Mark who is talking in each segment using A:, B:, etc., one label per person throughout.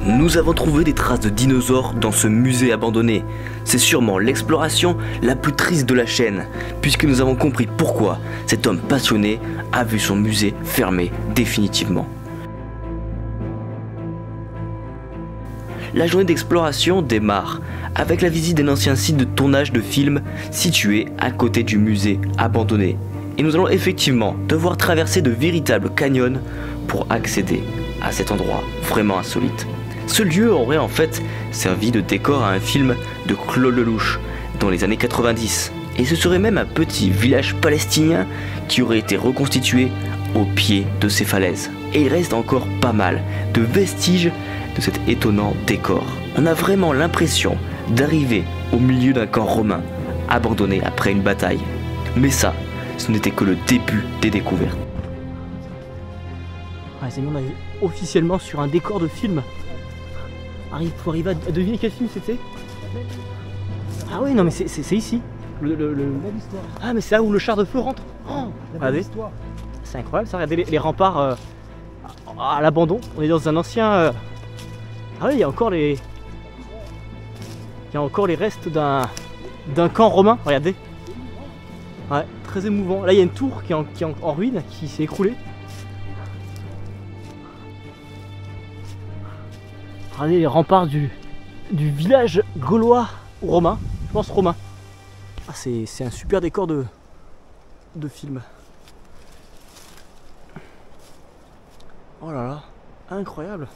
A: Nous avons trouvé des traces de dinosaures dans ce musée abandonné. C'est sûrement l'exploration la plus triste de la chaîne, puisque nous avons compris pourquoi cet homme passionné a vu son musée fermé définitivement. La journée d'exploration démarre avec la visite d'un ancien site de tournage de films situé à côté du musée abandonné. Et nous allons effectivement devoir traverser de véritables canyons pour accéder à cet endroit vraiment insolite. Ce lieu aurait en fait servi de décor à un film de Claude Lelouch dans les années 90. Et ce serait même un petit village palestinien qui aurait été reconstitué au pied de ces falaises. Et il reste encore pas mal de vestiges de cet étonnant décor. On a vraiment l'impression d'arriver au milieu d'un camp romain, abandonné après une bataille. Mais ça, ce n'était que le début des découvertes.
B: Ouais, les amis, on est officiellement sur un décor de film. Il faut arriver à deviner quel film c'était. Ah oui, non mais c'est ici. Ah mais c'est là où le char de feu rentre. Oh, regardez. C'est incroyable ça, regardez les remparts à l'abandon. On est dans un ancien... Ah oui, il y a encore les restes d'un camp romain, regardez. Ouais, très émouvant. Là il y a une tour qui est en ruine, qui s'est écroulée. Regardez les remparts du village gaulois ou romain, je pense romain. Ah, c'est un super décor de film. Oh là là, incroyable.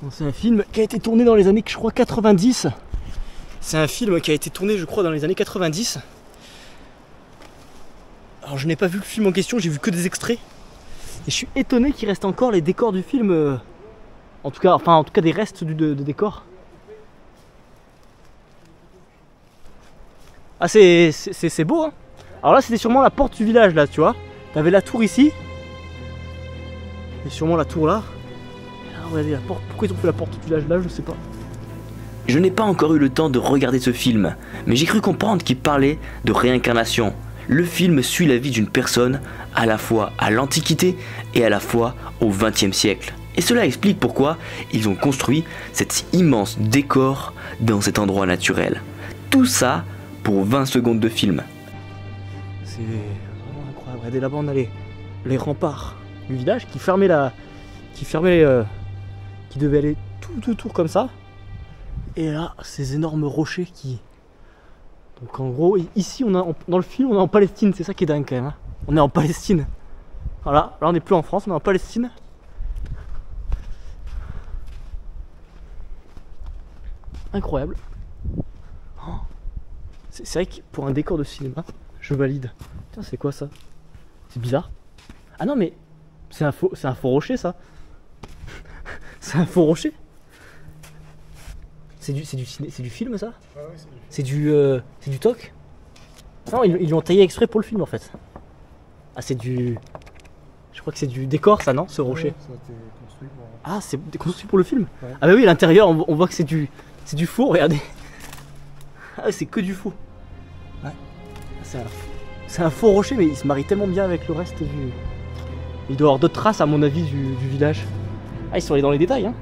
B: Bon, c'est un film qui a été tourné dans les années, je crois, 90. C'est un film qui a été tourné, je crois, dans les années 90. Alors je n'ai pas vu le film en question, j'ai vu que des extraits. Et je suis étonné qu'il reste encore les décors du film, en tout cas des restes de décors. Ah c'est beau hein. Alors là c'était sûrement la porte du village là, tu vois. T'avais la tour ici. Et sûrement la tour là. Et là regardez la porte, pourquoi ils ont fait la porte du village là, je sais pas.
A: Je n'ai pas encore eu le temps de regarder ce film, mais j'ai cru comprendre qu'il parlait de réincarnation. Le film suit la vie d'une personne à la fois à l'Antiquité et à la fois au XXe siècle. Et cela explique pourquoi ils ont construit cet immense décor dans cet endroit naturel. Tout ça pour 20 secondes de film.
B: C'est vraiment incroyable. Regardez là-bas on a les remparts du village qui devaient aller tout autour comme ça. Et là ces énormes rochers qui... Donc en gros, ici, dans le film, on est en Palestine, c'est ça qui est dingue quand même. Hein. On est en Palestine. Voilà, là on n'est plus en France, on est en Palestine. Incroyable. Oh. C'est vrai que pour un décor de cinéma, je valide. Putain, c'est quoi ça? C'est bizarre. Ah non mais, c'est un faux rocher ça. C'est un faux rocher. C'est du film ça? Ah ouais, c'est du toc? Non, ils l'ont taillé exprès pour le film en fait. Ah c'est du... Je crois que c'est du décor ça, non, ce rocher? Ouais, ça a été construit pour... Ah c'est construit pour le film? Ouais. Ah bah oui, à l'intérieur on voit que c'est du faux, regardez. Ah c'est que du faux. Ouais. C'est un faux rocher mais il se marie tellement bien avec le reste du... Il doit y avoir d'autres traces à mon avis du village. Ah ils sont allés dans les détails hein.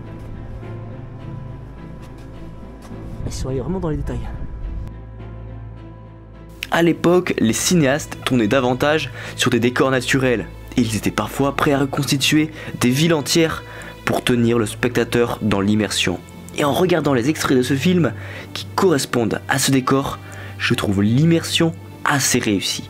B: Ils sont allés vraiment dans les détails.
A: À l'époque, les cinéastes tournaient davantage sur des décors naturels et ils étaient parfois prêts à reconstituer des villes entières pour tenir le spectateur dans l'immersion. Et en regardant les extraits de ce film qui correspondent à ce décor, je trouve l'immersion assez réussie.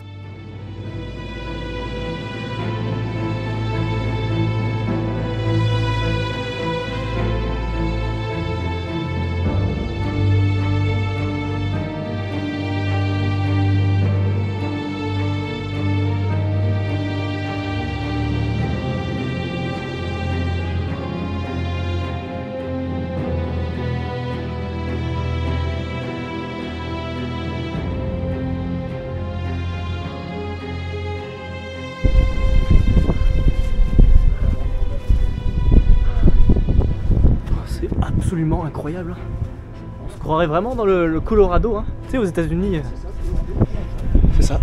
B: Absolument incroyable. On se croirait vraiment dans le Colorado, hein. Tu sais, aux États-Unis. C'est ça.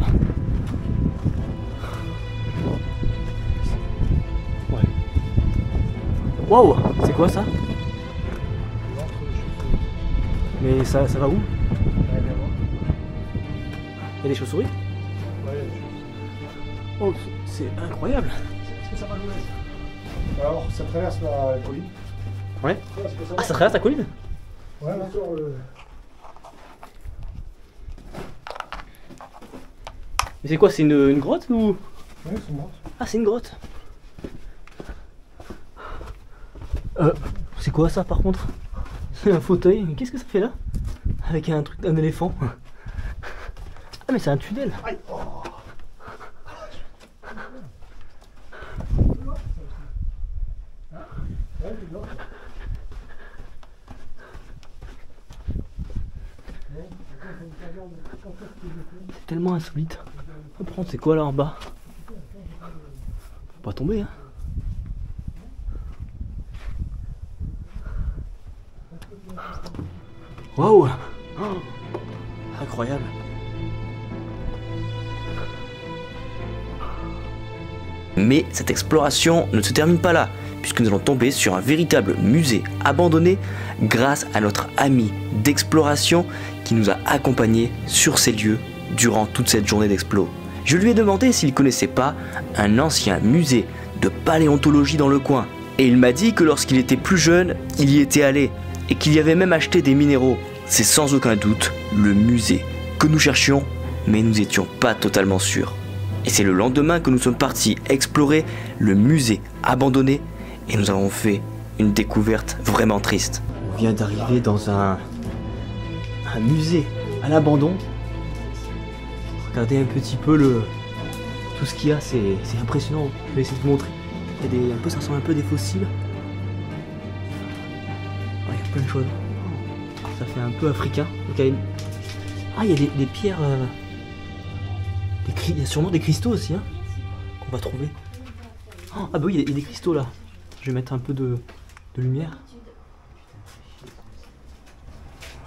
B: Ouais. Waouh, c'est quoi ça? Mais ça va où? Il y a des chauves-souris? Oh, c'est incroyable!
C: Est-ce que ça va l'ouest? Alors, ça traverse la colline.
B: Ouais. Ah, ça traverse la colline?
C: Ouais, là, sur le...
B: Mais c'est quoi? C'est une grotte ou?
C: Ouais, c'est une grotte.
B: Ah, c'est une grotte. C'est quoi ça par contre? C'est un fauteuil, mais qu'est-ce que ça fait là? Avec un truc d'un éléphant. Ah mais c'est un tunnel.
C: Aïe. Oh.
B: C'est tellement insolite. On va prendre c'est quoi là en bas? Faut pas tomber hein. Waouh! Oh, incroyable.
A: Mais cette exploration ne se termine pas là, puisque nous allons tomber sur un véritable musée abandonné grâce à notre ami d'exploration qui nous a accompagnés sur ces lieux durant toute cette journée d'explo. Je lui ai demandé s'il connaissait pas un ancien musée de paléontologie dans le coin, et il m'a dit que lorsqu'il était plus jeune, il y était allé, et qu'il y avait même acheté des minéraux. C'est sans aucun doute le musée que nous cherchions, mais nous n'étions pas totalement sûrs. Et c'est le lendemain que nous sommes partis explorer le musée abandonné et nous avons fait une découverte vraiment triste.
B: On vient d'arriver dans un musée à l'abandon. Regardez un petit peu tout ce qu'il y a, c'est impressionnant. Je vais essayer de vous montrer. Il y a ça ressemble un peu à des fossiles. Il y a plein de choses. Ça fait un peu africain. Ah, il y a des pierres. Il y a sûrement des cristaux aussi hein, qu'on va trouver. Oh, ah bah oui, il y a des cristaux là. Je vais mettre un peu de lumière.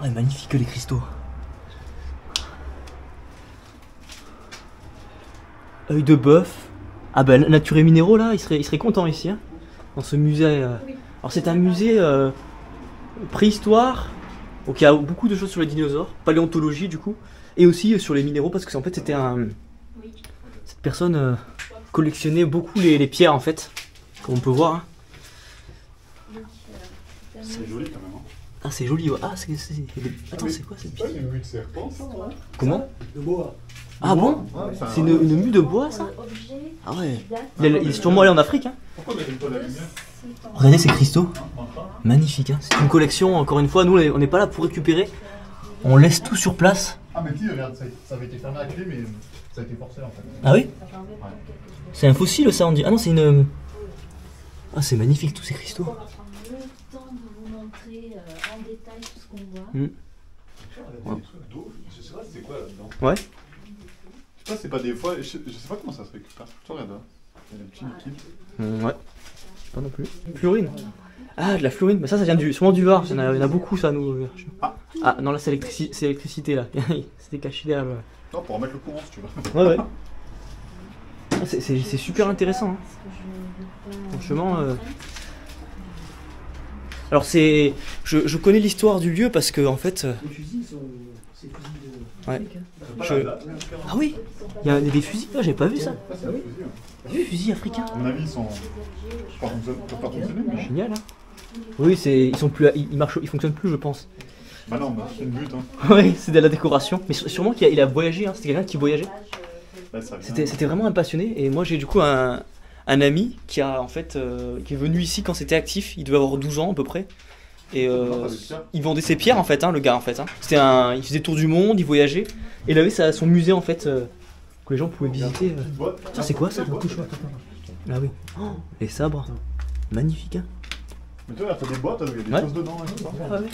B: Ah, magnifique les cristaux. Œil de bœuf. Ah bah Nature et Minéraux là, il serait content ici hein, dans ce musée. Alors c'est un musée préhistoire. Donc il y a beaucoup de choses sur les dinosaures, paléontologie du coup, et aussi sur les minéraux parce que en fait c'était cette personne collectionnait beaucoup les pierres en fait, comme on peut voir. Hein.
C: C'est joli quand même. Hein.
B: Ah c'est joli, ouais. Ah attends c'est quoi cette pierre?
C: C'est une mue de serpent ça, ouais.
B: Comment?
C: De bois.
B: Ah bon? C'est une mue de bois ça? Ah ouais. Il est sûrement allé en Afrique hein.
C: Pourquoi on n'allume pas la lumière?
B: Regardez ces cristaux. Magnifique hein. C'est une collection, encore une fois, nous on n'est pas là pour récupérer. On laisse tout sur place.
C: Ah mais qui regarde, ça avait été fermé à clé mais ça a été forcé en fait.
B: Ah oui? C'est un fossile ça on dit. Ah non c'est une... Ah c'est magnifique tous ces cristaux.
D: On va prendre le temps de vous montrer en détail tout ce qu'on voit.
C: Ouais. Je sais pas c'est quoi là-dedans.
B: Ouais.
C: Je sais pas, c'est pas des fois, je sais pas comment ça se récupère. Tu regardes là. Il y a des petits liquides.
B: Ouais. Je sais pas non plus. Fluorine. Ah de la fluorine, mais ça vient sûrement du Var. Il y en a beaucoup ça nous. Ah non là c'est l'électricité là. C'était caché derrière.
C: Non pour remettre le courant si tu veux.
B: Ouais. C'est super intéressant. Hein. Franchement. Alors je connais l'histoire du lieu parce que en fait. Les fusils sont. Ouais. Ah oui. Il y a des fusils. Ah, j'ai pas vu ça. Des fusils africains.
C: À mon avis ils sont. Pas fonctionner mais.
B: Génial. Hein. Oui ils sont plus. Ils fonctionnent plus je pense.
C: Bah non, c'est une butte hein.
B: Oui c'est de la décoration. Mais sûrement qu'il a voyagé. Hein. C'était quelqu'un qui voyageait. C'était vraiment un passionné et moi j'ai du coup un ami qui a en fait qui est venu ici quand c'était actif, il devait avoir 12 ans à peu près et il vendait ses pierres en fait hein, le gars en fait hein. Il faisait tour du monde, il voyageait et il avait son musée en fait que les gens pouvaient visiter. Tiens c'est quoi ça? Ah oui. Oh, les sabres. Magnifique hein.
C: Mais toi, t'as des boîtes, il y a des choses dedans et tout ça.
B: Ah ouais.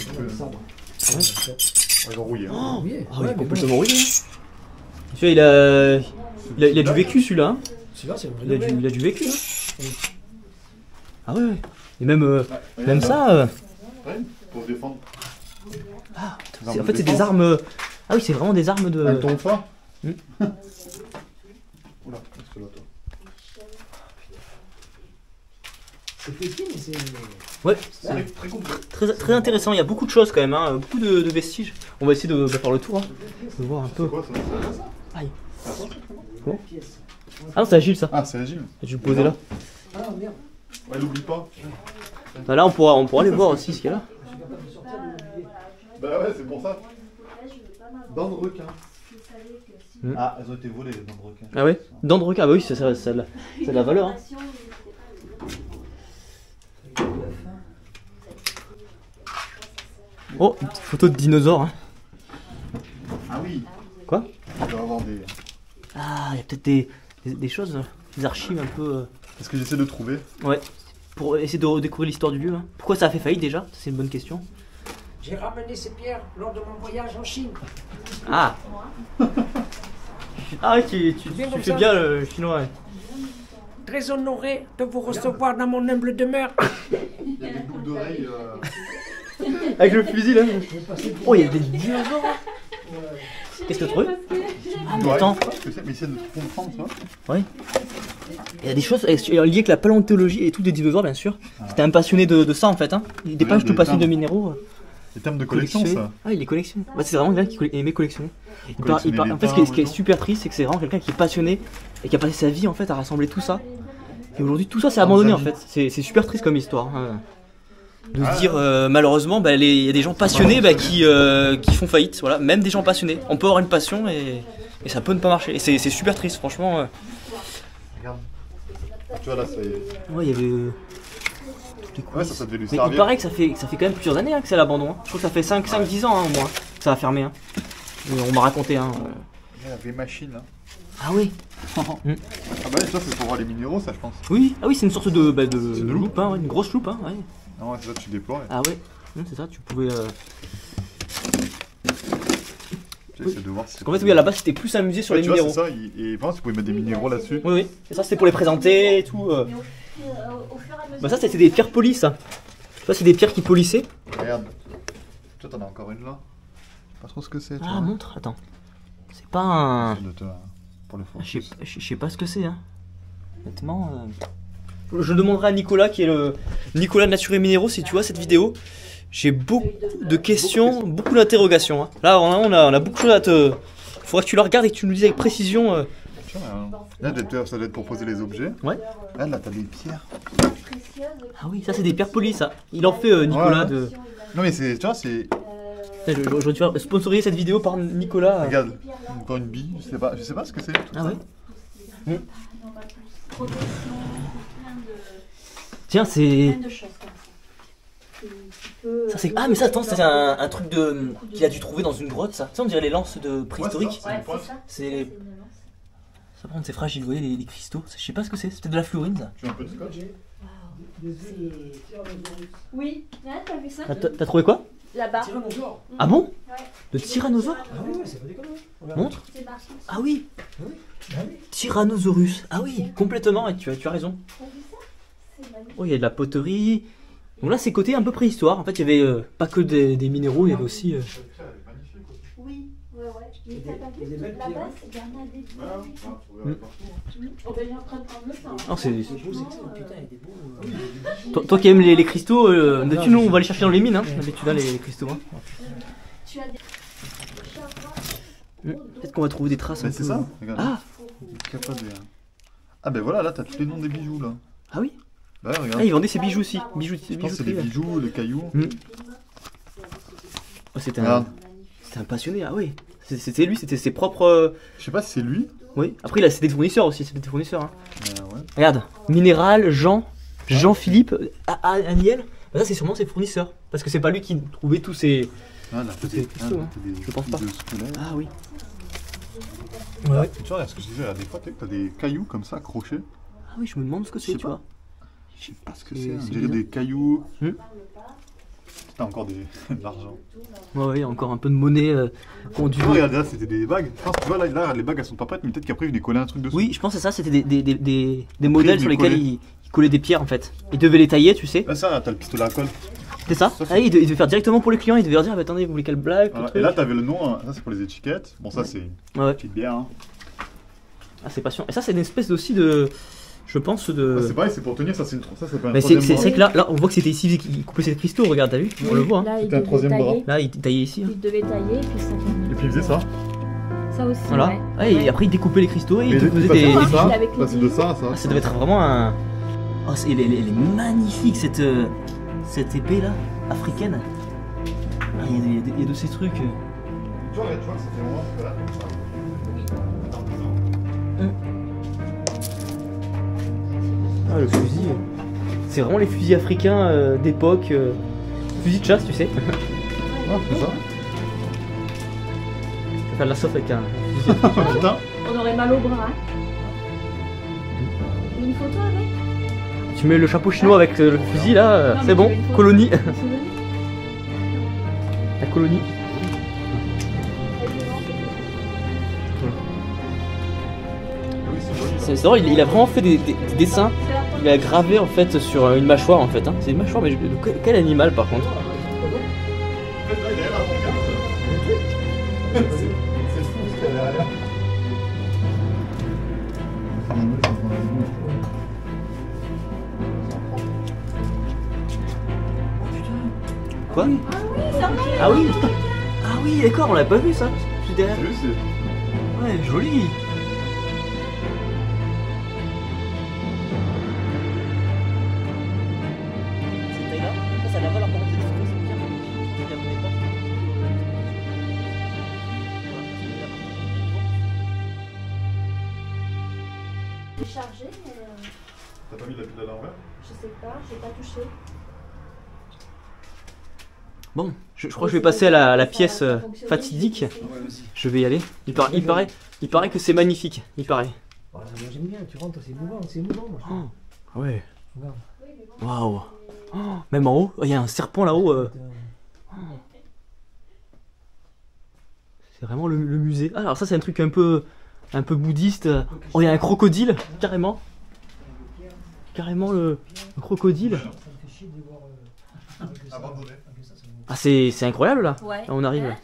C: Ils ont rouillé.
B: Ah oui, il est complètement rouillé. Tu vois, il a du vécu celui-là. Hein. Il a du vécu. Hein. Ah ouais. Et même ça.
C: Ouais, pour se défendre.
B: Ah, en fait c'est des armes. Ah oui c'est vraiment des armes de.
C: Ton phare. Oula, c'est là toi.
E: C'est petit, mais c'est.
B: Ouais,
C: C'est très complet.
B: très intéressant. Il y a beaucoup de choses quand même, hein. Beaucoup de vestiges. On va essayer de faire le tour, hein. De voir un peu.
C: C'est quoi ça?
B: Aïe.
E: Bon. Pièce.
B: Ah non, c'est Agile ça.
C: Ah, c'est Agile.
B: Je vais le poser là.
E: Ah merde.
C: Ouais, l'oublie pas.
B: Bah, là, on pourra aller voir aussi ce qu'il y a là.
E: Je suis capable de sortir de l'oublier.
C: Bah ouais, c'est pour ça. Dents de requin.
B: Hmm.
C: Ah, elles ont été volées les dents de requin.
B: Ah ouais. Dents de requin, bah oui, ça a de la valeur. Hein. Oh, une petite photo de dinosaure. Hein.
C: Ah oui.
B: Quoi?
C: Il doit y avoir des.
B: Ah, il y a peut-être des choses, des archives un peu.
C: Est-ce que j'essaie de trouver?
B: Ouais. Pour essayer de redécouvrir l'histoire du lieu. Hein. Pourquoi ça a fait faillite déjà? C'est une bonne question.
E: J'ai ramené ces pierres lors de mon voyage en Chine.
B: Ah. Ah ouais, tu
E: Bien comme
B: fais
E: ça.
B: bien le chinois. Ouais.
E: Très honoré de vous recevoir dans mon humble demeure.
C: Il y a des boucles d'oreilles.
B: Avec le fusil là. Oh, il y a des dinosaures. Qu'est-ce que tu trouves? Ah, mais attends.
C: Parce que c'est, mais essaie de comprendre ça.
B: Ouais. Il y a des choses liées avec la paléontologie et tout des dinosaures, bien sûr. C'était un passionné de ça en fait. Hein. Il n'était pas
C: Regarde
B: juste
C: les
B: passionné de
C: termes.
B: minéraux.
C: Les termes de collection,
B: Collectionner.
C: ça.
B: Ah, il les collectionne. Ouais, c'est vraiment quelqu'un qui aimait collectionner.
C: Collectionner les
B: En fait, ce qui est
C: timbres,
B: super triste, c'est que c'est vraiment quelqu'un qui est passionné et qui a passé sa vie en fait à rassembler tout ça. Et aujourd'hui, tout ça c'est
C: Dans
B: abandonné
C: sa
B: en
C: vie.
B: fait. C'est super triste comme histoire. Hein. De
C: Ah,
B: se dire, malheureusement, bah, il y a des gens passionnés bah, qui font faillite. Voilà, même des gens passionnés. On peut avoir une passion et ça peut ne pas marcher. Et c'est super triste, franchement.
C: Regarde. Tu vois là, c'est.
B: Ouais, il y avait.
C: Ouais, ça devait lui
B: Mais il
C: servir.
B: paraît que ça fait quand même plusieurs années hein, que c'est l'abandon. Hein. Je crois que ça fait 5-10 ans hein, au moins que ça a fermé. Hein. Et on m'a raconté. Hein.
C: Il y a des machines là.
B: Ah oui.
C: Ah bah ça c'est pour voir les minéraux ça je pense.
B: Oui, ah oui, c'est une sorte de
C: C'est une loupe.
B: hein, ouais, une grosse loupe. Hein, ouais.
C: Non ouais c'est ça tu déploies. Ouais.
B: Ah ouais, c'est ça, tu pouvais.
C: J'essaie de voir si c'est.
B: En fait, oui, à la base, c'était plus un musée sur
C: Ouais,
B: les
C: tu vois,
B: minéraux.
C: c'est ça, et pense tu pouvais mettre des minéraux là-dessus.
B: Oui, oui, et ça, c'était pour les présenter et tout. Bah, ça, c'était des pierres polies, ça. Ça, c'est des pierres qui polissaient.
C: Regarde. Toi t'en as encore une là. Pas trop ce que c'est. tu
B: Ah,
C: vois.
B: montre, attends. C'est pas un.
C: Pour les
B: Je
C: photos.
B: sais pas ce que c'est, hein. Honnêtement. Je demanderai à Nicolas, qui est le Nicolas Nature et Minéraux, si tu vois cette vidéo. J'ai beaucoup de questions, beaucoup d'interrogations. Hein. Là, on a beaucoup de choses à te. Il faudra que tu la regardes et que tu nous dises avec précision.
C: Tu vois, là ça doit être pour poser les objets.
B: Ouais.
C: Là t'as des pierres.
B: Ah oui, ça c'est des pierres polies, ça. Il en fait Nicolas
C: Ouais.
B: de.
C: Non mais c'est. Tu vois c'est.
B: J'aurais dû faire sponsoriser cette vidéo par Nicolas.
C: Regarde. Encore une bille. Je sais pas ce que c'est.
B: Ah ouais. Tiens, c'est. Ça c'est. Ah mais ça attends, c'est un truc de qu'il a dû trouver dans une grotte ça. Ça on dirait les lances de préhistoriques.
C: Ouais, c'est une pointe.
B: C'est. Ça par contre c'est fragile, vous voyez les cristaux. Je sais pas ce que c'est, c'est peut-être de la fluorine ça.
C: Tu veux un peu de scotch?
D: Oui, ouais, t'as vu ça
B: T'as trouvé quoi?
D: Là-bas.
E: Tyrannosaure.
B: Ah bon?
D: Ouais.
B: De tyrannosaure?
E: Ah oui, ouais, c'est pas déconnant. Regarde.
B: Montre.
D: C'est marqué.
B: Ah oui,
E: Ah oui.
B: Tyrannosaurus. Ah oui, complètement, et tu as raison.
D: T'as vu ça C'est magnifique.
B: Oh, il y a de la poterie. Donc là, c'est côté un peu préhistoire. En fait, il y avait pas que des minéraux, il y avait aussi.
D: Oui, ouais, ouais. Mais t'as pas
E: Il y a
D: vu
E: des belles
D: là-bas,
E: pierres.
D: il y en a des
C: Ouais,
D: Oh, ben, il est en train de prendre le temps.
B: Non, c'est.
E: C'est beau, c'est que ça. Putain, il était beau.
B: Toi qui aimes les cristaux, d'habitude, nous on va les chercher dans les mines. Hein. D'habitude, là, les cristaux. Hein.
D: Tu as des.
B: Peut-être qu'on va trouver des traces.
C: Mais
B: un
C: c'est
B: peu-
C: ça, regarde.
B: Ah,
C: Ah ben voilà, là t'as tous les noms des bijoux là.
B: ah oui.
C: Bah
B: Ah,
C: regarde.
B: ils vendaient ces bijoux aussi.
C: Je pense que c'est des bijoux, les cailloux.
B: Oh, c'était
C: Regarde.
B: un passionné. Ah oui. C'était lui, c'était ses propres.
C: Je sais pas si c'est lui.
B: Oui. Après, c'était des fournisseurs aussi. C'était des fournisseurs. Hein.
C: Ouais.
B: Regarde, Minéral, Jean-Philippe, Aniel. Bah, ça, c'est sûrement ses fournisseurs. Parce que c'est pas lui qui trouvait tous ces.
C: Ah là, t'as
B: C'est
C: des,
B: cristaux, hein.
C: t'as des
B: Je pense pas.
C: de squelettes.
B: Ah oui.
C: Ouais. Tu vois, regarde ce que je disais, des fois t'as des cailloux comme ça accrochés.
B: Ah oui, je me demande ce que
C: Je
B: c'est,
C: sais
B: tu
C: pas.
B: vois.
C: Je sais pas ce que
B: Et
C: c'est. On
B: c'est
C: dirait
B: bizarre.
C: des cailloux.
B: Hmm.
C: T'as encore de l'argent.
B: Ouais, ouais, encore un peu de monnaie qu'on dû.
C: Tu vois, regarde là, c'était des bagues. Je pense que tu vois, là, les bagues elles sont pas prêtes, mais peut-être qu'après ils venaient coller un truc dessus.
B: Oui, je pense que ça, c'était des modèles
C: ils
B: sur
C: les
B: lesquels
C: collaient.
B: ils collaient des pierres en fait. Ils devaient les tailler, tu sais.
C: Là, ça, là, t'as le pistolet à colle.
B: C'est ça.
C: Ça, c'est-
B: Ah, ils devaient faire directement pour les clients. Ils devaient leur dire, ah, bah, attendez, vous voulez quelle blague
C: Voilà.
B: quel
C: Et là,
B: truc
C: t'avais le nom, hein. Ça c'est pour les étiquettes. Bon, ça c'est une
B: Ouais.
C: petite bière. Hein.
B: Ah, c'est patient. Et ça, c'est une espèce aussi de. je pense
C: Ah,
B: de...
C: c'est pareil, c'est pour tenir, ça c'est une ça s'appelle un
B: Mais
C: troisième
B: c'est
C: bras.
B: vrai que là, on voit que c'était ici qu'il coupait ces cristaux, regarde, t'as vu? On le voit. Hein.
D: Là, il
C: C'était un
D: devait
C: troisième bras.
D: tailler.
B: Là, il taillait ici. Hein.
D: Il devait tailler, puis ça
C: Et puis il faisait ça.
D: Ça aussi,
B: Voilà.
D: ouais.
B: Ouais, et après, il découpait les cristaux et
C: Mais
B: il te faisait
C: passait
B: des...
C: de
D: des-
C: ça,
D: avec les
C: passait de
D: bijoux.
C: ça à ça.
B: Ah, ça devait être vraiment un... Oh, elle est magnifique, cette épée là, africaine. Ah, il y a de ces trucs...
C: Tu vois, ça fait vraiment que là, comme ça.
B: Ah, le fusil. C'est vraiment les fusils africains d'époque. Fusil de chasse, tu sais.
C: Ah, c'est ça.
B: Faire de la sauce avec un fusil africain.
C: Putain.
D: On aurait mal au bras. Hein. Une photo avec
B: Tu mets le chapeau chinois avec le fusil là,
D: Non, mais
B: c'est bon,
D: tu veux une photo
B: colonie.
D: un souvenir
B: La colonie.
C: Oui, c'est joli.
B: C'est drôle, il a vraiment fait des dessins. Il a gravé en fait sur une mâchoire en fait. Hein. C'est une mâchoire, mais quel animal par contre?
C: En fait, là, il est là, regarde. C'est fou ce qu'il y a derrière.
B: Quoi? Ah oui. Ah oui, d'accord, on l'avait pas vu ça. Je suis derrière.
C: T'as vu, c'est...
B: Ouais, joli. Cette taille-là, ça la valeur par contre, c'est bien. Je la connais pas.
D: J'ai chargé, mais
C: T'as pas mis la pile à l'envers?
D: je sais pas, j'ai pas touché.
B: Bon, je crois que je vais passer à la pièce fatidique. Je vais y aller. Il paraît que c'est magnifique. Il paraît.
F: Voilà, moi j'aime bien, tu rentres, c'est mouvant. Moi.
B: Ouais.
F: Regarde.
B: Waouh. Oh, même en haut, il y a un serpent là-haut. C'est vraiment le musée. Ah, alors ça c'est un truc un peu bouddhiste. Oh, il y a un crocodile, carrément. Carrément le crocodile.
F: Ça me fait chier de les voir avec ça.
C: Abandonné.
F: Avec ça, ça me-
B: Ah, c'est incroyable là.
D: Ouais.
B: Là, on arrive.
D: Hein?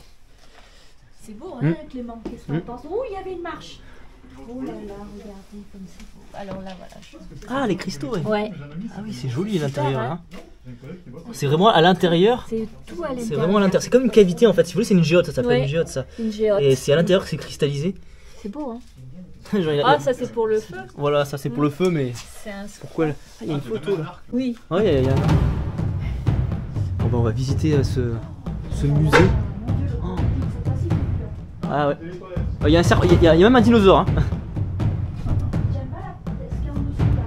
D: C'est beau, hein, Clément? Qu'est-ce qu'on pense? Oh, il y avait une marche. Oh là là, regardez comme c'est beau. Alors là, voilà.
B: Ah, les cristaux, ouais.
D: Ouais,
B: Ah oui, c'est joli à l'intérieur.
D: Super,
B: Hein.
C: J'ai un collègue qui bosse.
B: C'est vraiment à l'intérieur.
D: c'est tout à l'intérieur.
B: C'est vraiment à l'intérieur. C'est comme une cavité en fait. Si vous voulez, c'est une géote, ça s'appelle
D: Ouais.
B: une géote ça.
D: Une géote.
B: Et c'est à l'intérieur que c'est cristallisé.
D: C'est beau, hein?
B: Genre, il y a-
D: Ah, ça c'est pour le feu.
B: Voilà, ça c'est pour le feu, mais
D: C'est un...
B: pourquoi là Ah, il y a une photo là.
D: Oui.
B: Ouais, il y a un. Bon, bah, on va visiter ce musée. Oh. Ah ouais. Il y a un serpent, il y a même un dinosaure. Hein.
D: J'aime pas ce qu'il y a en dessous là.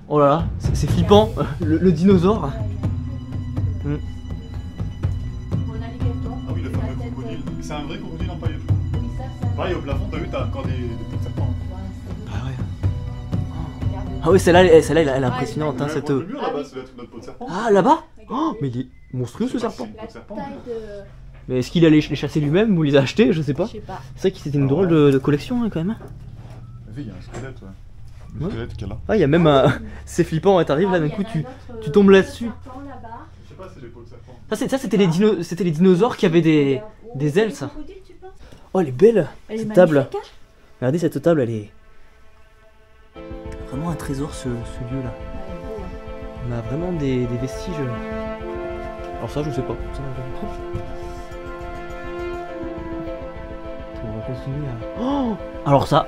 B: Oh là là, c'est flippant, le dinosaure.
D: Mon alligator.
C: Ah oui, le fameux
D: La tête,
C: crocodile. Mais c'est un vrai crocodile empaillé.
D: Oui, ça.
C: Pareil, au plafond, t'as vu, t'as encore des petits serpents.
D: Ouais, c'est beau.
B: Ah ouais.
D: Regarde.
B: Ah oui, celle-là, elle est impressionnante. Hein,
C: Le
B: cette...
C: le mur là-bas, c'est notre pot de serpent.
B: Ah là-bas. Oh, mais il est monstrueux ce serpent.
D: La taille de...
B: Mais est-ce qu'il allait les chasser lui-même ou les a achetés? Je sais pas.
D: Je sais pas.
B: C'est vrai que c'était une drôle de collection hein, quand même.
C: Il y a un squelette, ouais.
B: Ouais.
C: Le squelette qu'il y a là.
B: Ah, il y a même un. C'est flippant, ouais, t'arrives là, d'un coup tu
D: tu
B: tombes là-dessus.
C: Je sais pas si c'est les pots de serpent.
B: Ça, c'était les dinosaures qui avaient des ailes, ça. Oh, elle est belle, cette table. Regardez, cette table, elle est. Vraiment un trésor, ce lieu-là. On a vraiment des vestiges. Alors, ça, je sais pas. Ça, on va continuer à. Oh alors, ça,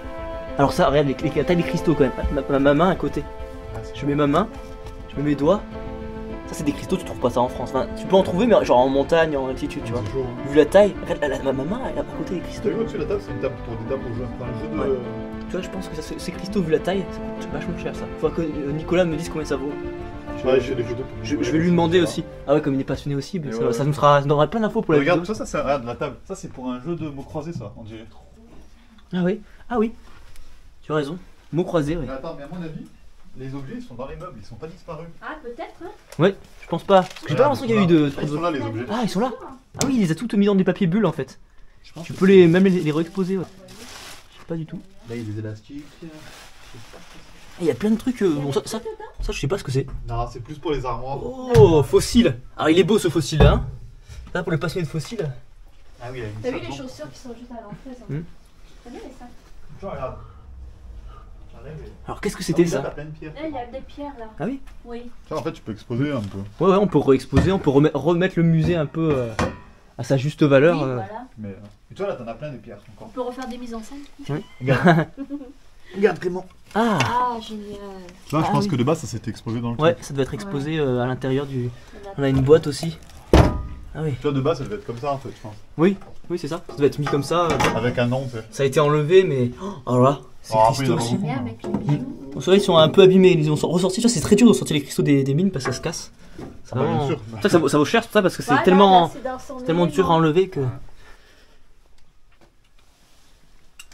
B: regarde, la taille des cristaux quand même. Ma main à côté. Je mets ma main, je mets mes doigts. Ça, c'est des cristaux, tu trouves pas ça en France. Enfin, tu peux en trouver, mais genre en montagne, en altitude, tu vois.
C: C'est chaud. Hein.
B: Vu la taille, regarde, ma main, elle a à côté des cristaux.
C: T'as vu au-dessus de la table, c'est une table pour des tables pour jouer. Enfin, un jeu de.
B: Ouais. Tu vois, je pense que ça, ces cristaux, vu la taille, ça coûte vachement cher ça. Faut que Nicolas me dise combien ça vaut.
C: Ouais, j'ai des photos.
B: Je vais lui demander aussi. Ah ouais, comme il est passionné aussi, mais
C: Et
B: ça nous donnera plein d'infos pour la
C: Regarde,
B: vidéo.
C: ça c'est regarde, la table. Ça c'est pour un jeu de mots croisés, ça, on dirait.
B: Ah oui. Tu as raison. Mots croisés, oui.
C: Mais attends, mais à mon avis, les objets ils sont dans les meubles, ils sont pas disparus.
D: Ah, peut-être, hein?
B: Ouais, je pense pas. Parce que j'ai pas l'impression qu'il y a eu de.
C: Ils sont là les objets.
B: Ah, ils sont là. Ah oui, il les a toutes mis dans des papiers bulles en fait. Tu peux même les réexposer. Ouais. Je sais pas du tout.
C: Là il y a des élastiques.
B: Il y a plein de trucs. Bon, ça, je sais pas ce que c'est.
C: Non, c'est plus pour les armoires.
B: Oh, fossile. Alors il est beau ce fossile là. Hein. Là pour les passionnés de fossiles.
C: Ah oui, il y a une
D: T'as vu
C: salle,
D: les
C: non
D: chaussures qui sont juste à l'entrée, ça?
B: Hmm.
D: T'as vu les sacs?
C: Tu vois, regarde.
B: Alors qu'est-ce que c'était
C: T'as
B: ça?
C: plein de pierres.
D: Là, il y a des pierres là.
B: Ah oui?
D: Oui.
C: Ça, en fait, tu peux exposer un peu.
B: Ouais, on peut réexposer, on peut remettre le musée un peu à sa juste valeur.
D: Oui, voilà.
C: Mais et toi, là, t'en as plein des pierres
D: On
C: encore.
D: peut refaire des mises en scène.
C: Regarde, Clément.
B: Ah!
D: Ah, génial.
C: Là, je
B: Ah
C: pense
B: oui.
C: que de base, ça s'était exposé dans le
B: Ouais,
C: truc.
B: ça devait être exposé à l'intérieur du. On a une boîte aussi. Ah oui.
C: Tu vois, de base, ça devait être comme ça, en fait, je pense.
B: Oui, c'est ça. Ça devait être mis comme ça.
C: Avec un nom, tu sais.
B: Ça a été enlevé, mais. Oh là, c'est
C: Oh, après, il y
B: cristaux
C: en a
B: aussi.
C: beaucoup.
D: Bien avec les bijoux.
B: Bon, ceux-là, ils sont un peu abîmés. Ils ont ressorti. Tu vois, c'est très dur de sortir les cristaux des mines parce que ça se casse. C'est
C: Ah bah, bien
B: vraiment-
C: sûr.
B: C'est pour ça que ça vaut cher, c'est pour ça, parce que c'est
D: Voilà,
B: tellement,
D: là, c'est dans son
B: tellement dur à
D: élément.
B: enlever que.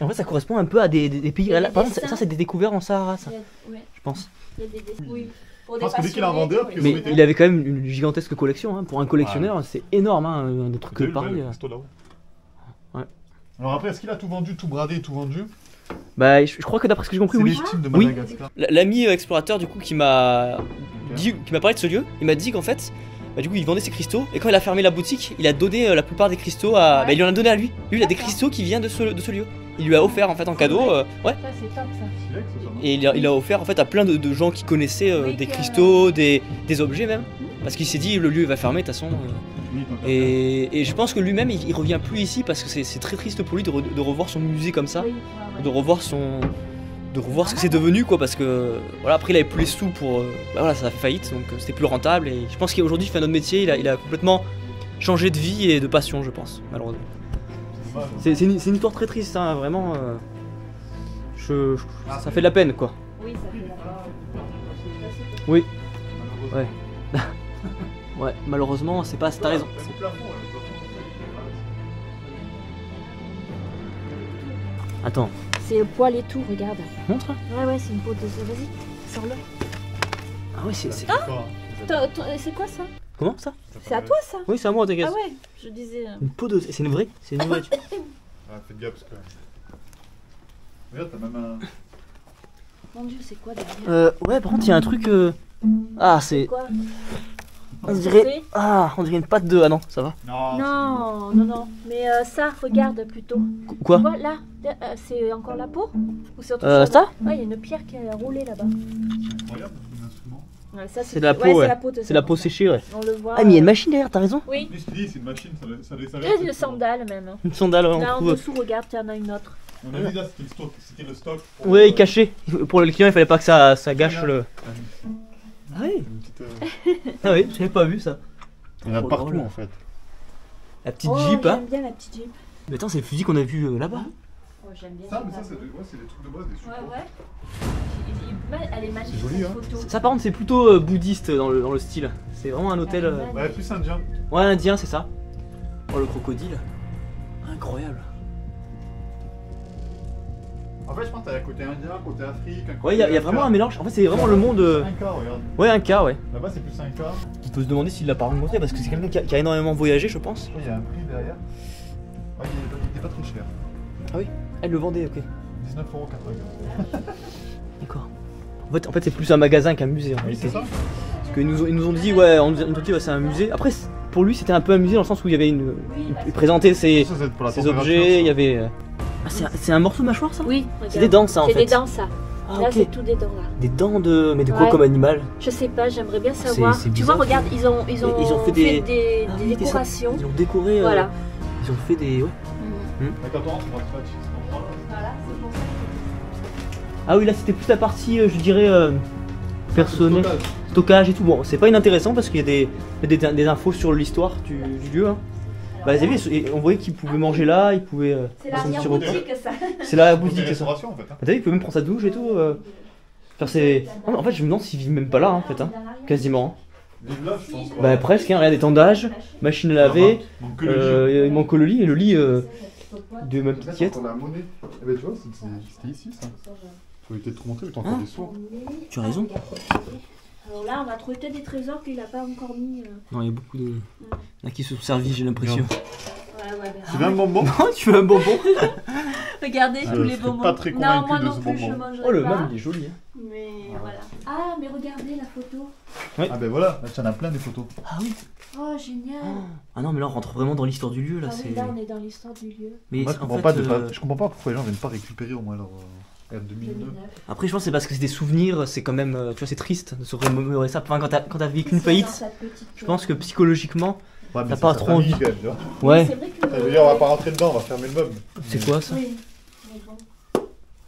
B: En fait, ça correspond un peu à des pays.
D: Il y a
B: Là,
D: des
B: par exemple,
D: dessins.
B: ça, c'est des découvertes en Sahara, ça,
D: Il y a- ouais,
B: je pense.
D: il y a des dessins. Oui. Pour
C: Je
D: des
C: pense que dès qu'il en
D: passionnés,
C: vendait,
D: pour
C: après,
D: les
C: ils
B: Mais
C: mettaient-
B: il avait quand même une gigantesque collection. Hein. Pour un collectionneur, c'est énorme, hein, des trucs
C: T'as vu,
B: pareils.
C: le cristaux là-haut.
B: Ouais.
C: Alors après, est-ce qu'il a tout vendu, tout bradé, tout vendu?
B: Bah, je crois que d'après ce que j'ai compris,
C: C'est
B: oui.
C: l'estime de
B: Oui.
C: Madagascar.
B: L'ami explorateur, du coup, qui m'a parlé de ce lieu, il m'a dit qu'en fait, bah, du coup, il vendait ses cristaux. Et quand il a fermé la boutique, il a donné la plupart des cristaux à.
D: Ouais.
B: Bah, il en a donné à lui. Lui, il a des
D: D'accord.
B: cristaux qui viennent de ce lieu. Il lui a offert en fait en cadeau. Ouais.
D: Ça, c'est top ça.
C: Stylé, que ce soit, non?
B: Et il a offert en fait à plein de gens qui connaissaient
D: Oui,
B: des
D: que-
B: cristaux, des objets même. Parce qu'il s'est dit le lieu va fermer de toute façon.
C: Oui, tant qu'à
B: Et je pense que lui-même il revient plus ici parce que c'est très triste pour lui de revoir son musée comme ça.
D: Oui, ouais, ouais.
B: De revoir ce que c'est devenu quoi, parce que voilà, après il avait plus les sous pour bah, voilà, ça a fait faillite donc c'était plus rentable. Et je pense qu'aujourd'hui il fait un autre métier, il a complètement changé de vie et de passion, je pense, malheureusement.
C: c'est dommage, hein.
B: C'est une histoire très triste, hein, vraiment. Ça fait de la peine quoi.
D: Oui, ça fait la
B: Oui.
C: Malheureusement.
B: Ouais. Ouais, malheureusement, c'est pas. T'as raison.
C: Même au plafond, ouais, le plafond,
B: Attends,
D: C'est le poil et tout, regarde.
B: montre.
D: Ouais, c'est une peau de. Vas-y, sors-le.
B: Ah oui, c'est.
C: c'est pas, hein.
D: C'est quoi ça?
B: Comment ça?
D: C'est à toi ça?
B: Oui, c'est à moi, t'inquiète.
D: Ah ouais, je disais.
B: Une peau de. C'est une vraie? C'est une vraie.
C: Ah, faites gaffe parce que. Regarde, t'as même un.
D: Mon dieu, c'est quoi derrière?
B: Ouais, par contre, il y a un truc. Ah, c'est.
D: Quoi?
B: On dirait. Ah, on dirait une patte de. Ah non, ça va.
C: Non,
D: Non. Mais ça, regarde plutôt.
B: Quoi?
D: Tu vois, là, c'est encore la peau? Ou c'est autre chose?
B: Ça?
D: Ouais, il y a une pierre qui a roulé là-bas.
C: c'est incroyable, un instrument.
D: Ouais, ça,
B: C'est de la peau,
D: ouais.
B: ouais.
D: C'est la peau, de
B: C'est la peau séchée, ouais.
D: On le voit.
B: Ah, mais il y a une machine derrière, t'as raison.
D: Oui.
C: Lui, je te dis, c'est une machine, ça
D: Il y a une sandale même.
B: Une sandale, ouais, on
D: Là en
B: trouve.
D: dessous, regarde, il y en a une autre.
C: On a dit là, c'était le stock. pour-
B: Ouais, caché. Pour le client, il fallait pas que ça gâche le. Ah oui.
C: Une petite,
B: Ah oui, j'avais pas vu ça.
C: Il y en a
B: Trop
C: partout
B: drôle.
C: en fait.
B: La petite
D: Oh,
B: Jeep, hein.
D: j'aime bien la petite Jeep.
B: Mais attends, c'est le fusil qu'on a vu là-bas.
D: Oh, j'aime bien.
C: Ça, mais ça, c'est des trucs de base, des supports.
D: Ouais. Elle est magnifique
C: C'est joli,
D: cette
C: hein.
D: photo.
B: Ça, par contre, c'est plutôt bouddhiste dans le style. C'est vraiment un hôtel.
C: Ouais, plus indien.
B: Ouais, indien, c'est ça. Oh, le crocodile. Incroyable.
C: En fait, je pense que t'as un côté indien, un côté Afrique. Un côté
B: Ouais, il y a vraiment un mélange. En fait, c'est vraiment le monde.
C: 5K, regarde.
B: Ouais, un cas, ouais.
C: Là-bas, c'est plus 5K.
B: On peut se demander s'il l'a pas rencontré parce que c'est quelqu'un qui a énormément voyagé, je pense.
C: Il y a un prix derrière. Ouais, il est pas très cher.
B: Elle le vendait, ok.
C: 19,80€.
B: D'accord. En fait c'est plus un magasin qu'un musée en
C: Oui,
B: réalité.
C: c'est ça.
B: Parce qu'ils nous ont dit, ouais, on nous a dit, ouais, c'est un musée. Après, pour lui, c'était un peu un musée dans le sens où il y avait il présentait ses
C: Ça, c'est pour la
B: objets,
C: température,
B: il y
C: ça.
B: avait. Ah, c'est un morceau de mâchoire ça?
D: Oui, regarde.
B: C'est des dents ça en fait.
D: C'est des dents ça.
B: Ah,
D: Là,
B: ok.
D: c'est tout des dents là.
B: Des dents de. Mais de quoi
D: Ouais.
B: comme animal?
D: Je sais pas, j'aimerais bien savoir.
B: c'est
D: Tu
B: bizarre,
D: vois, regarde, ils ont
B: Ils ont fait des-
D: des
B: Ah oui, des
D: décorations.
B: Ils ont décoré.
D: Voilà.
B: Ils ont fait des. Ouais.
C: Mais quand on rentre, on va se battre.
D: Voilà, c'est pour ça.
B: Ah oui, là c'était plus la partie, je dirais, personnelle. Stockage et tout. Bon, c'est pas inintéressant parce qu'il y a des infos sur l'histoire du lieu. Hein. Bah, vous avez vu, on voyait qu'ils pouvaient manger là, ils pouvaient.
D: C'est
B: faire son petit
D: l'arrière
B: repas.
D: boutique ça.
B: C'est la
C: Boutique
B: boutique, c'est ça.
C: restauration en fait. Hein.
B: Bah, t'as vu, il peut même prendre sa douche et tout. Faire ses... En fait, je me demande s'il vit même pas là, en fait, hein. Quasiment.
C: Vive là, je pense.
B: Bah, presque, hein. Regarde, étendage, machine à laver.
C: Donc que le lit.
B: Il manque que le lit et le lit de ma petite tiette.
C: Pour la monnaie. Eh ben tu vois, c'était ici ça. Faut éviter de te montrer, mais t'as encore
B: Hein
C: des sourds.
B: Tu as raison.
D: Alors là, on va trouver peut-être des trésors qu'il a pas encore mis.
B: Non, il y a beaucoup de. Il y en a qui se sont servis, j'ai l'impression.
D: Ouais,
C: Tu veux un bonbon?
B: Non, tu veux un bonbon?
D: Regardez tous les
C: suis
D: bonbons.
C: pas très
D: Non,
C: convaincu
D: moi
C: de
D: non
C: ce
D: plus, je
C: bonbon.
D: mangerai
B: Oh, le
D: pas.
B: meuble, il est joli. Hein.
D: Mais voilà. Ah, mais regardez la photo.
C: Ah ben voilà, là tu en as plein des photos.
B: Ah oui.
D: Oh, génial.
B: Ah non, mais là, on rentre vraiment dans l'histoire du lieu, là.
D: Ah oui,
B: c'est...
D: là, on est dans l'histoire du lieu.
B: Mais
C: Moi je
B: en
C: comprends,
B: fait,
C: pas, je comprends pas pourquoi les gens viennent pas récupérer au moins leur. Regarde, 2009.
B: Après, je pense que c'est parce que c'est des souvenirs, c'est quand même, tu vois, c'est triste de se remémorer ça. Enfin, quand t'as vécu une faillite, je pense que psychologiquement,
C: Ouais, mais
B: t'as
C: c'est
B: pas
C: sa
B: trop envie.
C: famille, quand même, tu vois.
B: Ouais.
D: C'est vrai que
C: Ça veut dire, on va pas rentrer dedans, on va fermer le meuble.
B: C'est quoi ça?
D: Oui, mais bon.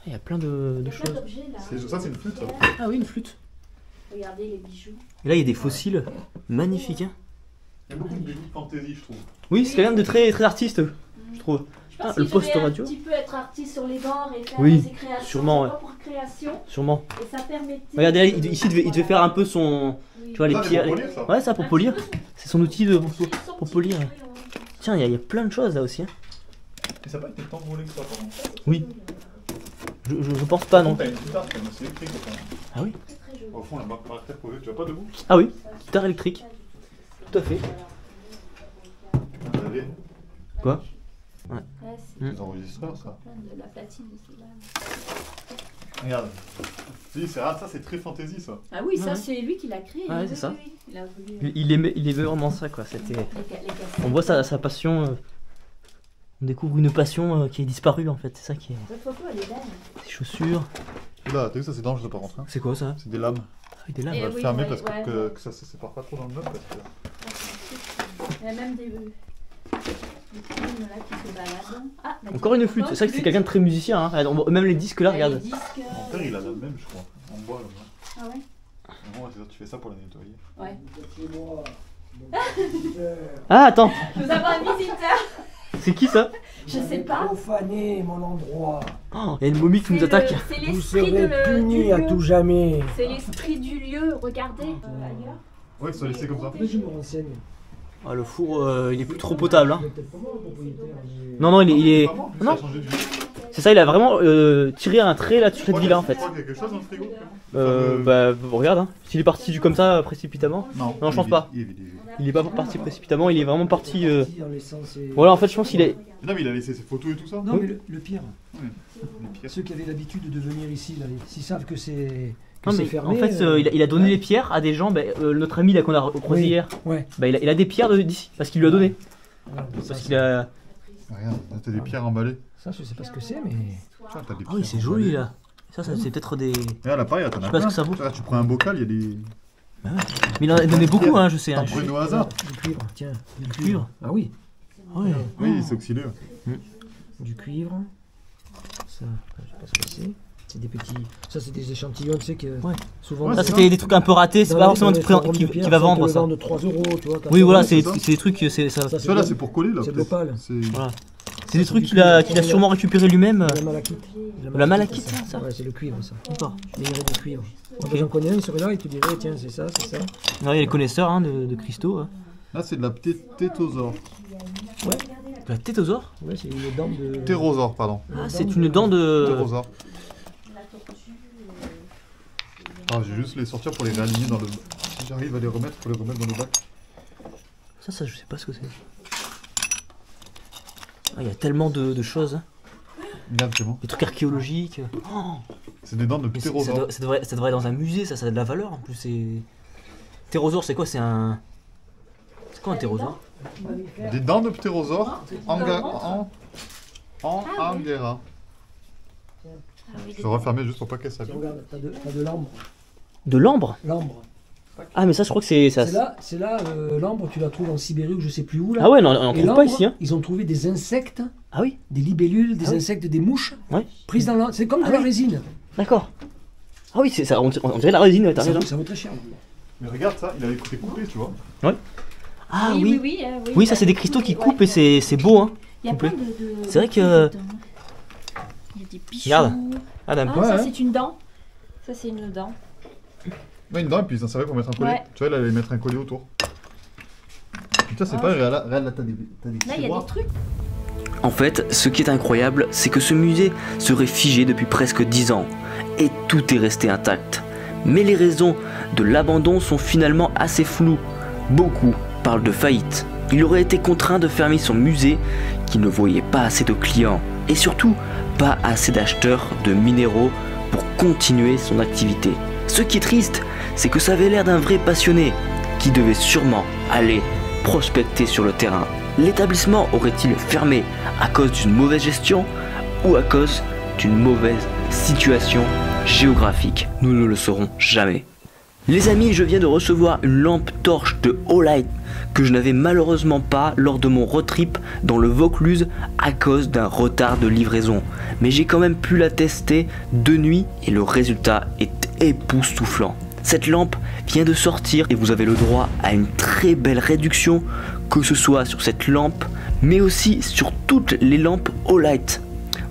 B: Il y a plein de
D: Il y a plein
B: choses.
D: d'objets là.
C: Ça, c'est une flûte, ça.
B: Ah oui, une flûte.
D: Regardez les bijoux.
B: Et là, il y a des fossiles magnifiques. Hein.
C: Il y a beaucoup de bijoux de fantaisie, je trouve.
B: Oui, c'est quelqu'un de très, très artiste, je trouve.
D: Je pense
B: Ah,
D: qu'il
B: le poste
D: devait
B: radio.
D: un petit peu être artiste sur les bords et faire
B: Oui,
D: ses créations,
B: sûrement,
D: ses
B: ouais.
D: propres créations.
B: Sûrement.
D: Et ça permettait.
B: Regardez, là, ici, il devait faire un peu son.
D: Oui.
B: Tu vois, les
C: Ça, c'est
B: pierres.
C: pour polir, ça.
B: Ouais, ça pour polir. C'est son outil pour polir.
D: Oui,
B: Tiens, il y a plein de choses là aussi. Hein.
C: Et ça n'a pas été tant volé que ça, par contre.
B: Oui. Je pense pas, non.
C: T'as une guitare, quand même, c'est électrique, quand même.
B: Ah oui.
D: très, très joli.
C: Au fond, la marque caractère posée, tu vas pas debout?
B: Ah oui, guitare électrique. Tout à fait.
C: Vous avez
B: Quoi?
D: Ouais, c'est
B: Mm.
C: des enregistreurs, ça.
D: plein de la platine aussi là.
C: Regarde. Si, ça, c'est très fantaisie, ça.
D: Ah oui, ça
B: Ouais.
D: c'est lui qui l'a créé.
B: Ouais,
D: oui,
B: c'est ça.
D: oui, oui. Il a voulu.
B: Il aimait vraiment ça, quoi. C'était.
D: Les cassettes.
B: On voit sa passion. On découvre une passion qui est disparue en fait. C'est ça qui est.
D: Cette photo elle est belle.
B: Ses chaussures.
C: Là, t'as vu, ça, c'est dangereux, par contre. Hein.
B: C'est quoi ça?
C: C'est des lames.
B: Avec des lames.
D: Et
C: On va le
D: oui,
C: fermer
D: ouais,
C: parce
D: ouais.
C: que ça se sépare pas trop dans le meuble. Parce que...
D: Il y a même des plumes là qui se baladent. Ah, bah,
B: Encore une flûte. C'est vrai que c'est quelqu'un de très musicien. Hein. Regarde, même les disques là,
D: Il y a les
B: regarde.
D: disques,
C: Mon père, il a la même, je crois. En bois, là.
D: Ah ouais.
C: Bon, c'est ça, tu fais ça pour la nettoyer.
D: Ouais.
F: C'est moi. Mon père.
B: Ah, attends.
D: Nous avons un visiteur.
B: C'est qui ça?
D: Je sais pas.
F: Profané mon endroit.
B: Oh, il y a une momie qui nous
D: C'est
B: attaque.
D: C'est
F: Vous
D: l'esprit
F: serez punis à
D: du lieu.
F: tout jamais.
D: C'est l'esprit du lieu. Regardez ailleurs.
C: Ouais, ils sont laissés comme ça.
F: Après, je me renseigne.
B: Ah, le four, il est plus trop potable. Hein.
F: Il est peut-être pas moi le propriétaire. mais-
B: Non, non, il est.
C: Vraiment, en plus,
B: Non.
C: ça a changé de vie.
B: C'est ça, il a vraiment tiré un trait là sur cette villa en fait.
C: Tu crois qu'il y a quelque chose dans le frigo?
B: Bah, regarde, hein. S'il est parti comme ça précipitamment.
C: Non,
B: Non, je pense pas.
C: Il est vide, il est vide.
B: Il est pas parti précipitamment, il est vraiment parti.
F: Parti en laissant ses-
B: Voilà, en fait, je pense qu'il est.
C: Non, mais il a laissé ses photos et tout ça.
F: Non, mais le pire,
C: Les pires.
F: ceux qui avaient l'habitude de venir ici, là, s'ils savent que c'est
B: Non, mais
F: fermé.
B: en fait, il a donné les pierres à des gens. Bah, notre ami là qu'on a croisé
F: Oui.
B: hier,
F: Ouais.
B: bah, il a des pierres d'ici parce qu'il lui a donné.
F: Voilà, ça,
B: Parce qu'il a.
C: Regarde, là, t'as des pierres emballées.
F: Ça, je sais pas ce que c'est, mais.
C: Tiens, t'as des
B: Ah oui,
C: pierres
B: c'est joli
C: emballées.
B: là. Ça c'est peut-être des.
C: Regarde, là, pareil, t'en
B: Je sais
C: as
B: pas ce
C: plein.
B: que ça vaut.
C: Regarde, tu prends un bocal, il y a des.
B: Mais il en a donné beaucoup, hein, je sais.
C: T'en
B: Hein.
C: prends une au hasard.
F: Du cuivre, tiens. Du
B: cuivre.
F: Ah oui,
B: Ouais.
C: Oui, c'est oxydé.
F: du cuivre. Ça, je sais pas ce que c'est. C'est des petits. Ça, c'est des échantillons, tu sais que.
B: Ouais.
F: Souvent.
C: Ouais,
B: Ça,
C: c'est
B: c'était des trucs un peu ratés, c'est pas forcément du prix qui va vendre ça.
F: de 3 euros, tu vois.
B: Oui, voilà,
C: c'est
B: c'est
C: ça.
B: des trucs, c'est ça.
F: Ça,
C: Tu vois, là, c'est pour coller, là.
F: C'est de
C: peut-être.
F: l'opale.
C: C'est.
B: Voilà. C'est des trucs qu'il a sûrement récupéré lui-même.
F: La malachite.
B: La malachite, ça.
F: Ouais, c'est le cuivre, ça.
B: D'accord.
F: Les minerais de cuivre. Moi, j'en connais un, il serait là, il te dirait, tiens, c'est ça, c'est ça.
B: Il y a les connaisseurs hein, de cristaux. Hein.
C: Là, c'est de la tétosaure.
B: La tétosaure?
F: Ouais, c'est une dent de.
C: Ptérosaure, pardon.
B: Ah, c'est une dent de.
C: Ptérosaure. Ah, j'ai juste les sortir pour les réaligner dans le. Si j'arrive à les remettre, pour les remettre dans le bac.
B: Ça, je sais pas ce que c'est. Ah, il y a tellement de choses. Hein.
C: Regarde, c'est bon.
B: Des trucs archéologiques. Oh,
C: C'est des dents de
B: mais
C: ptérosaure.
B: ça devrait être dans un musée, ça a de la valeur en plus. Ptérosaure, c'est quoi? C'est un. C'est quoi un ptérosaure?
C: Des dents de ptérosaure en Angera. Je vais refermer juste pour pas qu'elle
F: Tu
C: s'abîme.
F: regardes, t'as de l'ambre.
B: De l'ambre?
F: L'ambre.
B: Ah, mais ça, je crois que c'est ça.
F: C'est là, l'ambre, tu la trouves en Sibérie ou je sais plus où, là.
B: Ah ouais, non, on en
F: Et
B: trouve pas
F: l'ambre,
B: ici. Hein.
F: ils ont trouvé des insectes,
B: Ah oui?
F: des libellules, des
B: Ah oui.
F: insectes, des mouches,
B: Ouais.
F: prises dans l'ambre. C'est comme de
B: Ah
F: la
B: oui.
F: résine.
B: D'accord. Ah oui, c'est ça. On dirait de la résine, ouais, t'as raison.
F: Ça vaut très cher.
C: Mais regarde ça, il avait été coupé, tu vois.
B: Ah
D: oui,
B: oui.
D: oui, oui, oui.
B: Oui, ça, c'est des cristaux qui coupent et c'est beau, hein.
D: Il y a
B: coupé.
D: plein de.
B: C'est vrai que-
D: dedans. Il y a des bijoux.
B: Regarde. Ah, d'un
D: Ah,
B: coup.
D: ça
F: Ouais.
D: c'est une dent. Ça c'est une dent.
C: Ouais, une dent, et puis ça servait pour mettre un collier.
D: Ouais.
C: Tu vois, il allait mettre un collier autour. Putain, c'est pas regarde là, t'as des
D: Là il y a
C: tiroirs.
D: des trucs.
A: En fait, ce qui est incroyable, c'est que ce musée serait figé depuis presque 10 ans et tout est resté intact. Mais les raisons de l'abandon sont finalement assez floues. Beaucoup parlent de faillite. Il aurait été contraint de fermer son musée qui ne voyait pas assez de clients et surtout pas assez d'acheteurs de minéraux pour continuer son activité. Ce qui est triste, c'est que ça avait l'air d'un vrai passionné qui devait sûrement aller prospecter sur le terrain. L'établissement aurait-il fermé à cause d'une mauvaise gestion ou à cause d'une mauvaise situation géographique. Nous ne le saurons jamais. Les amis, je viens de recevoir une lampe torche de Olight que je n'avais malheureusement pas lors de mon road trip dans le Vaucluse à cause d'un retard de livraison. Mais j'ai quand même pu la tester de nuit et le résultat est époustouflant. Cette lampe vient de sortir et vous avez le droit à une très belle réduction, que ce soit sur cette lampe mais aussi sur toutes les lampes Olight.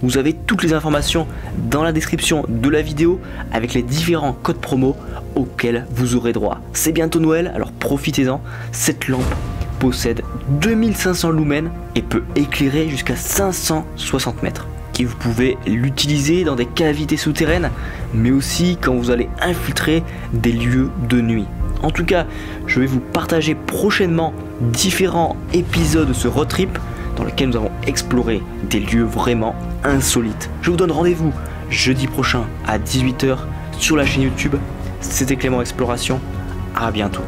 A: Vous avez toutes les informations dans la description de la vidéo avec les différents codes promo auxquels vous aurez droit. C'est bientôt Noël, alors profitez-en. Cette lampe possède 2500 lumens et peut éclairer jusqu'à 560 mètres. Et vous pouvez l'utiliser dans des cavités souterraines, mais aussi quand vous allez infiltrer des lieux de nuit. En tout cas, je vais vous partager prochainement différents épisodes de ce road trip dans lequel nous avons exploré des lieux vraiment insolites. Je vous donne rendez-vous jeudi prochain à 18 h sur la chaîne YouTube. C'était Clément Exploration. À bientôt.